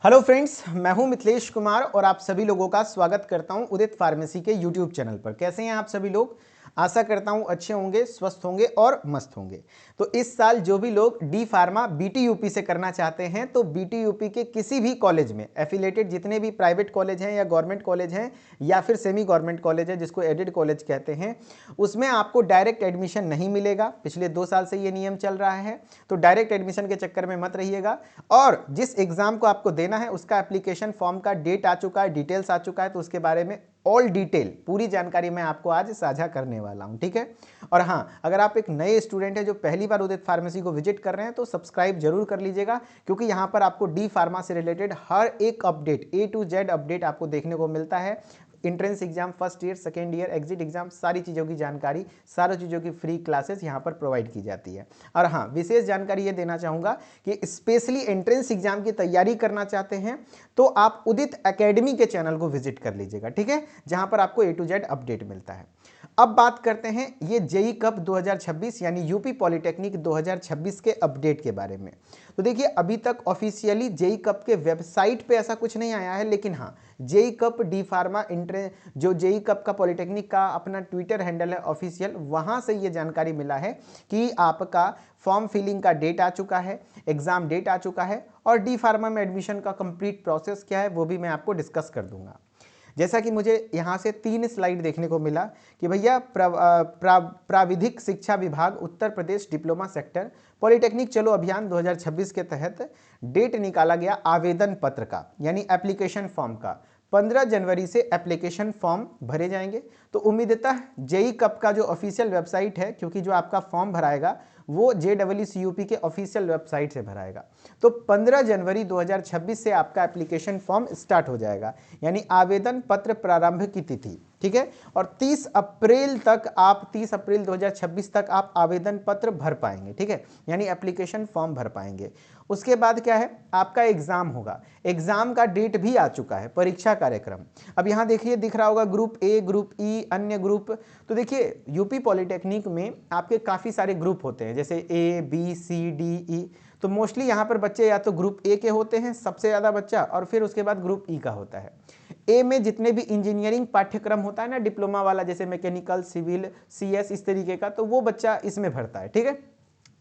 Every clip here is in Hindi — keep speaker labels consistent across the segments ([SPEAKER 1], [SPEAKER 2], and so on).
[SPEAKER 1] हेलो फ्रेंड्स, मैं हूं मिथिलेश कुमार और आप सभी लोगों का स्वागत करता हूं उदित फार्मेसी के यूट्यूब चैनल पर। कैसे हैं आप सभी लोग? आशा करता हूं अच्छे होंगे, स्वस्थ होंगे और मस्त होंगे। तो इस साल जो भी लोग डी फार्मा बीटीयूपी से करना चाहते हैं तो बीटीयूपी के किसी भी कॉलेज में एफिलेटेड जितने भी प्राइवेट कॉलेज हैं या गवर्नमेंट कॉलेज हैं या फिर सेमी गवर्नमेंट कॉलेज है जिसको एडेड कॉलेज कहते हैं, उसमें आपको डायरेक्ट एडमिशन नहीं मिलेगा। पिछले 2 साल से ये नियम चल रहा है, तो डायरेक्ट एडमिशन के चक्कर में मत रहिएगा। और जिस एग्जाम को आपको देना है उसका एप्लीकेशन फॉर्म का डेट आ चुका है, डिटेल्स आ चुका है, तो उसके बारे में ऑल डिटेल पूरी जानकारी मैं आपको आज साझा करने वाला हूं, ठीक है। और हाँ, अगर आप एक नए स्टूडेंट हैं जो पहली बार उदित फार्मेसी को विजिट कर रहे हैं तो सब्सक्राइब जरूर कर लीजिएगा, क्योंकि यहां पर आपको डी फार्मा से रिलेटेड हर एक update A to Z update आपको देखने को मिलता है। Entrance exam, first year, second year, exit exam, सारी चीज़ों की जानकारी, सारी चीज़ों की फ्री क्लासेस यहाँ पर प्रोवाइड की जाती है। और हाँ, विशेष जानकारी ये देना चाहूँगा कि स्पेशली एंट्रेंस एग्जाम की तैयारी करना चाहते हैं तो आप उदित एकेडमी के चैनल को विजिट कर लीजिएगा, ठीक है, जहाँ पर आपको A to Z अपडेट मिलता है। अब बात करते हैं ये जेई कप 2026 यानी यूपी पॉलिटेक्निक 2026 के अपडेट के बारे में। तो देखिए, अभी तक ऑफिशियली जेई कप के वेबसाइट पे ऐसा कुछ नहीं आया है, लेकिन हाँ, जेई कप डी फार्मा जो जेई कप का पॉलिटेक्निक का अपना ट्विटर हैंडल है ऑफिशियल, वहां से ये जानकारी मिला है कि आपका फॉर्म फिलिंग का डेट आ चुका है, एग्जाम डेट आ चुका है, और डी फार्मा में एडमिशन का कंप्लीट प्रोसेस क्या है वो भी मैं आपको डिस्कस कर दूंगा। जैसा कि मुझे यहाँ से 3 स्लाइड देखने को मिला कि भैया प्राविधिक शिक्षा विभाग Uttar Pradesh diploma sector polytechnic चलो अभियान 2026 के तहत डेट निकाला गया आवेदन पत्र का, यानी एप्लीकेशन फॉर्म का। 15 जनवरी से एप्लीकेशन फॉर्म भरे जाएंगे। तो उम्मीदतः जेई कप का जो ऑफिशियल वेबसाइट है, क्योंकि जो आपका फॉर्म भराएगा वो JEE के ऑफिशियल वेबसाइट से भराएगा, तो 15 जनवरी 2026 से आपका एप्लीकेशन फॉर्म स्टार्ट हो जाएगा, यानी आवेदन पत्र प्रारंभ की तिथि, ठीक है। और 30 अप्रैल 2026 तक आप आवेदन पत्र भर पाएंगे, ठीक है, यानी एप्लीकेशन फॉर्म भर पाएंगे। उसके बाद क्या है, आपका एग्जाम होगा। एग्जाम का डेट भी आ चुका है, परीक्षा कार्यक्रम। अब यहाँ देखिए, दिख रहा होगा ग्रुप ए, ग्रुप ई, अन्य ग्रुप। तो देखिए, यूपी पॉलिटेक्निक में आपके काफ़ी सारे ग्रुप होते हैं, जैसे ABCDE। तो मोस्टली यहाँ पर बच्चे या तो ग्रुप ए के होते हैं सबसे ज़्यादा बच्चा, और फिर उसके बाद ग्रुप ई का होता है। ए में जितने भी इंजीनियरिंग पाठ्यक्रम होता है ना, डिप्लोमा वाला, जैसे मैकेनिकल, सिविल, CS, इस तरीके का, तो वो बच्चा इसमें भरता है, ठीक है।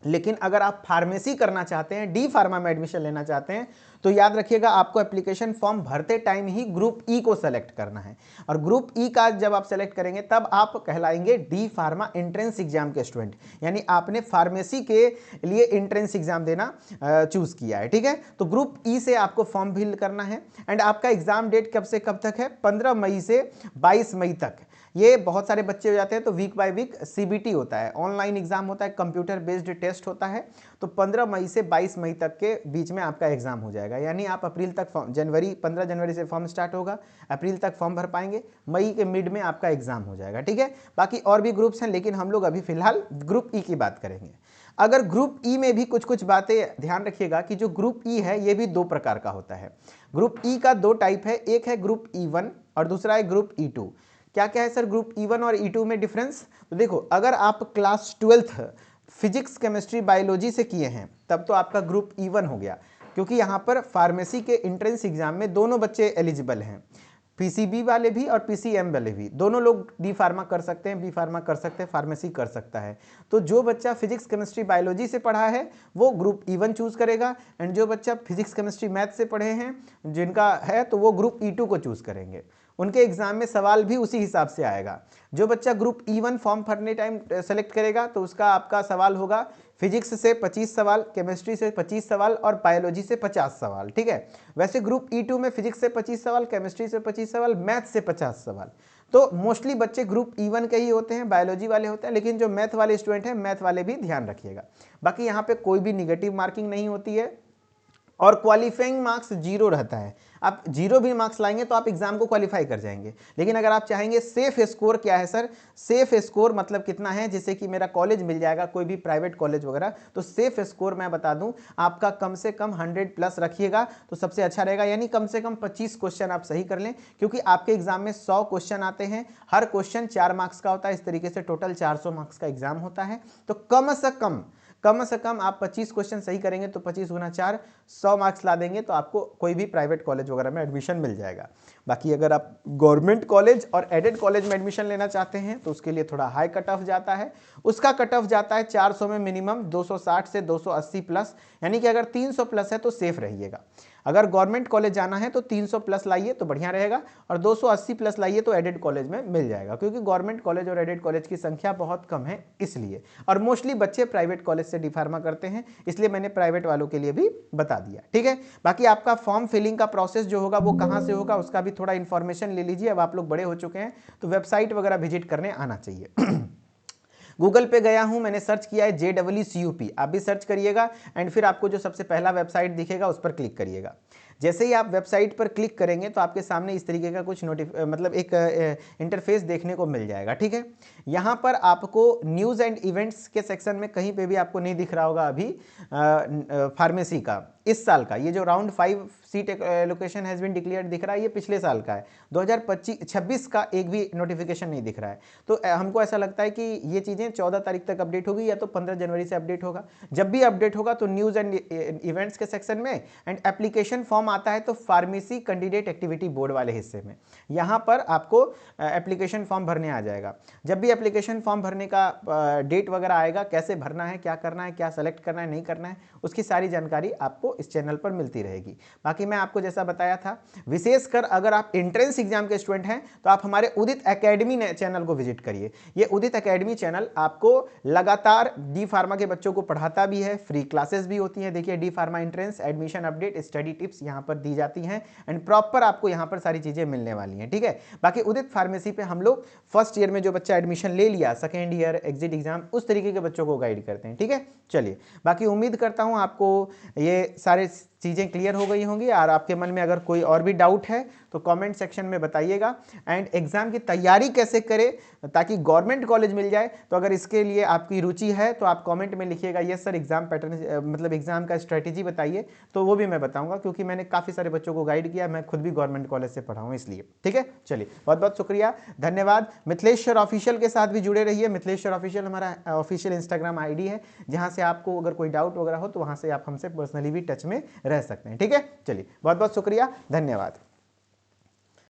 [SPEAKER 1] लेकिन अगर आप फार्मेसी करना चाहते हैं, डी फार्मा में एडमिशन लेना चाहते हैं, तो याद रखिएगा आपको एप्लीकेशन फॉर्म भरते टाइम ही ग्रुप ई को सेलेक्ट करना है। और ग्रुप ई का जब आप सेलेक्ट करेंगे तब आप कहलाएंगे डी फार्मा एंट्रेंस एग्जाम के स्टूडेंट, यानी आपने फार्मेसी के लिए एंट्रेंस एग्जाम देना चूज किया है, ठीक है। तो ग्रुप ई से आपको फॉर्म फिल करना है। एंड आपका एग्जाम डेट कब से कब तक है? 15 मई से 22 मई तक। ये बहुत सारे बच्चे हो जाते हैं तो वीक बाय वीक CBT होता है, ऑनलाइन एग्जाम होता है, कंप्यूटर बेस्ड टेस्ट होता है। तो 15 मई से 22 मई तक के बीच में आपका एग्जाम हो जाएगा, यानी आप अप्रैल तक 15 जनवरी से फॉर्म स्टार्ट होगा, अप्रैल तक फॉर्म भर पाएंगे, मई के मिड में आपका एग्जाम हो जाएगा, ठीक है। बाकी और भी ग्रुप्स हैं, लेकिन हम लोग अभी फिलहाल ग्रुप ई की बात करेंगे। अगर ग्रुप ई में भी कुछ कुछ बातें ध्यान रखिएगा कि जो ग्रुप ई है ये भी 2 प्रकार का होता है। ग्रुप ई का 2 टाइप है, एक है ग्रुप E1 और दूसरा है ग्रुप E2। क्या क्या है सर ग्रुप E1 और E2 में डिफरेंस? तो देखो, अगर आप class 12th physics, chemistry, biology से किए हैं तब तो आपका ग्रुप E1 हो गया, क्योंकि यहाँ पर फार्मेसी के एंट्रेंस एग्जाम में दोनों बच्चे एलिजिबल हैं, PCB वाले भी और PCM वाले भी। दोनों लोग डी फार्मा कर सकते हैं, बी फार्मा कर सकते हैं, फार्मेसी कर सकता है। तो जो बच्चा फिजिक्स, केमिस्ट्री, बायोलॉजी से पढ़ा है वो ग्रुप E1 चूज करेगा, एंड जो बच्चा फिजिक्स, केमिस्ट्री, मैथ से पढ़े हैं जिनका है तो वो ग्रुप E2 को चूज करेंगे। उनके एग्जाम में सवाल भी उसी हिसाब से आएगा। जो बच्चा ग्रुप E1 फॉर्म भरने टाइम सेलेक्ट करेगा तो उसका आपका सवाल होगा फिजिक्स से 25 सवाल, केमिस्ट्री से 25 सवाल और बायोलॉजी से 50 सवाल, ठीक है। वैसे ग्रुप E2 में फिजिक्स से 25 सवाल, केमिस्ट्री से 25 सवाल, मैथ से 50 सवाल। तो मोस्टली बच्चे ग्रुप E1 के ही होते हैं, बायोलॉजी वाले होते हैं, लेकिन जो मैथ वाले स्टूडेंट हैं, मैथ वाले भी ध्यान रखिएगा। बाकी यहाँ पे कोई भी निगेटिव मार्किंग नहीं होती है और क्वालिफाइंग मार्क्स 0 रहता है। आप 0 भी मार्क्स लाएंगे तो आप एग्जाम को क्वालिफाई कर जाएंगे। लेकिन अगर आप चाहेंगे सेफ स्कोर, क्या है सर? सेफ स्कोर मतलब कितना है, जैसे कि मेरा कॉलेज मिल जाएगा, कोई भी प्राइवेट कॉलेज वगैरह, तो सेफ स्कोर मैं बता दूं आपका कम से कम 100+ रखिएगा तो सबसे अच्छा रहेगा। यानी कम से कम 25 क्वेश्चन आप सही कर लें, क्योंकि आपके एग्जाम में 100 क्वेश्चन आते हैं, हर क्वेश्चन 4 मार्क्स का होता है, इस तरीके से टोटल 400 मार्क्स का एग्जाम होता है। तो कम से कम से कम आप 25 क्वेश्चन सही करेंगे तो 25 गुना 4 100 मार्क्स ला देंगे तो आपको कोई भी प्राइवेट कॉलेज वगैरह में एडमिशन मिल जाएगा। बाकी अगर आप गवर्नमेंट कॉलेज और एडेड कॉलेज में एडमिशन लेना चाहते हैं तो उसके लिए थोड़ा हाई कट ऑफ जाता है। उसका कट ऑफ जाता है 400 में मिनिमम 260 से 280 प्लस, यानी कि अगर 300 प्लस है तो सेफ रहिएगा। अगर गवर्नमेंट कॉलेज जाना है तो 300 प्लस लाइए तो बढ़िया रहेगा, और 280 प्लस लाइए तो एडेड कॉलेज में मिल जाएगा, क्योंकि गवर्नमेंट कॉलेज और एडेड कॉलेज की संख्या बहुत कम है इसलिए। और मोस्टली बच्चे प्राइवेट कॉलेज से डी फार्मा करते हैं, इसलिए मैंने प्राइवेट वालों के लिए भी बता दिया, ठीक है। बाकी आपका फॉर्म फिलिंग का प्रोसेस जो होगा वो कहाँ से होगा उसका भी थोड़ा इन्फॉर्मेशन ले लीजिए। अब आप लोग बड़े हो चुके हैं तो वेबसाइट वगैरह विजिट करने आना चाहिए। गूगल पे गया हूं, मैंने सर्च किया है JEE, आप भी सर्च करिएगा एंड फिर आपको जो सबसे पहला वेबसाइट दिखेगा उस पर क्लिक करिएगा। जैसे ही आप वेबसाइट पर क्लिक करेंगे तो आपके सामने इस तरीके का कुछ मतलब एक इंटरफेस देखने को मिल जाएगा, ठीक है। यहाँ पर आपको न्यूज़ एंड इवेंट्स के सेक्शन में कहीं पे भी आपको नहीं दिख रहा होगा अभी फार्मेसी का इस साल का ये जो round 5 seat allocation has been declared दिख रहा है, ये पिछले साल का है। 2025-26 का एक भी नोटिफिकेशन नहीं दिख रहा है। तो हमको ऐसा लगता है कि ये चीज़ें 14 तारीख तक अपडेट होगी या तो 15 जनवरी से अपडेट होगा। जब भी अपडेट होगा तो न्यूज़ एंड इवेंट्स के सेक्शन में एंड एप्लीकेशन फॉर्म आता है तो फार्मेसी कैंडिडेट एक्टिविटी बोर्ड वाले हिस्से में, यहाँ पर आपको एप्लीकेशन फॉर्म भरने आ जाएगा। जब भी एप्लीकेशन फॉर्म भरने का डेट वगैरह आएगा, कैसे भरना है, क्या करना है, क्या सेलेक्ट करना है, नहीं करना है, उसकी सारी जानकारी आपको इस चैनल पर मिलती रहेगी। बाकी मैं आपको जैसा बताया था, विशेषकर अगर आप एंट्रेंस एग्जाम के स्टूडेंट हैं तो आप हमारे उदित एकेडमी चैनल को विजिट करिए। ये उदित एकेडमी चैनल आपको लगातार डी फार्मा के बच्चों को पढ़ाता भी है, फ्री क्लासेस भी होती हैं। देखिए D pharma entrance, admission update, study tips यहाँ पर दी जाती हैं एंड प्रॉपर आपको यहाँ पर सारी चीजें मिलने वाली हैं, ठीक है। बाकी उदित फार्मेसी पे हम लोग फर्स्ट ईयर में जो बच्चा एडमिशन ले लिया, सेकेंड ईयर एग्जिट एग्जाम, उस तरीके के बच्चों को गाइड करते हैं, ठीक है। चलिए, बाकी उम्मीद करता हूँ आपको ये सारे चीज़ें क्लियर हो गई होंगी, और आपके मन में अगर कोई और भी डाउट है तो कमेंट सेक्शन में बताइएगा। एंड एग्ज़ाम की तैयारी कैसे करें ताकि गवर्नमेंट कॉलेज मिल जाए, तो अगर इसके लिए आपकी रुचि है तो आप कमेंट में लिखिएगा यस सर एग्जाम पैटर्न, मतलब एग्जाम का स्ट्रेटेजी बताइए, तो वो भी मैं बताऊंगा, क्योंकि मैंने काफ़ी सारे बच्चों को गाइड किया, मैं खुद भी गवर्नमेंट कॉलेज से पढ़ा हूँ इसलिए, ठीक है। चलिए, बहुत बहुत शुक्रिया, धन्यवाद। मिथिलेश्वर ऑफिशियल के साथ भी जुड़े रहिए। मिथिलेश्वर ऑफिशियल हमारा ऑफिशियल इंस्टाग्राम ID है, जहाँ से आपको अगर कोई डाउट वगैरह हो तो वहाँ से आप हमसे पर्सनली भी टच में रह सकते हैं, ठीक है। चलिए, बहुत बहुत शुक्रिया, धन्यवाद।